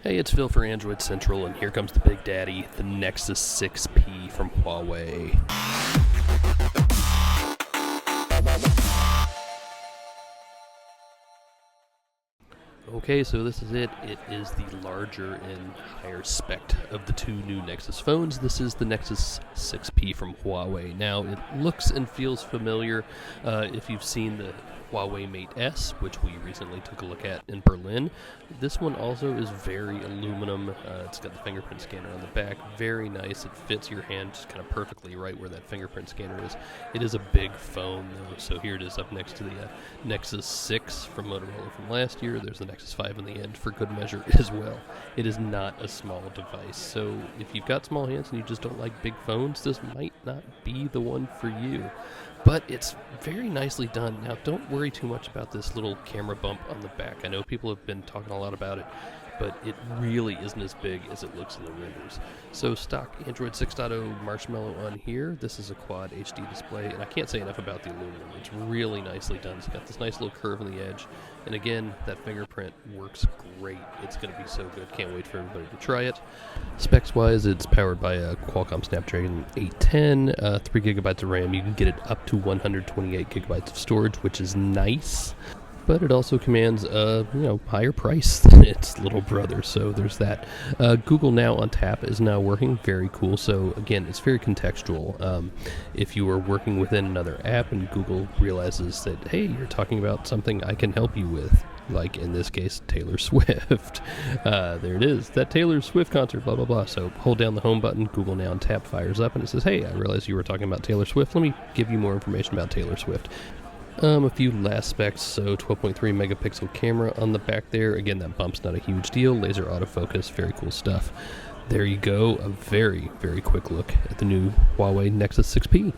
Hey, it's Phil for Android Central, and here comes the big daddy, the Nexus 6P from Huawei. Okay, so this is it. It is the larger and higher spec of the two new Nexus phones. This is the Nexus 6P from Huawei. Now, it looks and feels familiar if you've seen the Huawei Mate S, which we recently took a look at in Berlin. This one also is very aluminum. It's got the fingerprint scanner on the back. Very nice. It fits your hand just kind of perfectly right where that fingerprint scanner is. It is a big phone, though, so here it is up next to the Nexus 6 from Motorola from last year. There's the Nexus 5 in the end for good measure as well. It is not a small device, so if you've got small hands and you just don't like big phones, this might not be the one for you. But it's very nicely done. Now, don't worry too much about this little camera bump on the back. I know people have been talking a lot about it, but it really isn't as big as it looks in the renders. So stock Android 6.0 Marshmellow on here. This is a quad HD display, and I can't say enough about the aluminum. It's really nicely done. It's got this nice little curve on the edge, and again, that fingerprint works great. It's going to be so good. Can't wait for everybody to try it. Specs-wise, it's powered by a Qualcomm Snapdragon 810, 3 gigabytes of RAM. You can get it up to 128 gigabytes of storage, which is nice. But it also commands a higher price than its little brother, so there's that. Google Now on tap is now working, very cool. So again, it's very contextual. If you are working within another app and Google realizes that, hey, you're talking about something I can help you with, like in this case, Taylor Swift. There it is, that Taylor Swift concert, blah, blah, blah. So hold down the home button, Google Now on tap fires up, and it says, hey, I realized you were talking about Taylor Swift. Let me give you more information about Taylor Swift. A few last specs, so 12.3 megapixel camera on the back there. Again, that bump's not a huge deal. Laser autofocus, very cool stuff. There you go, a very, very quick look at the new Huawei Nexus 6P.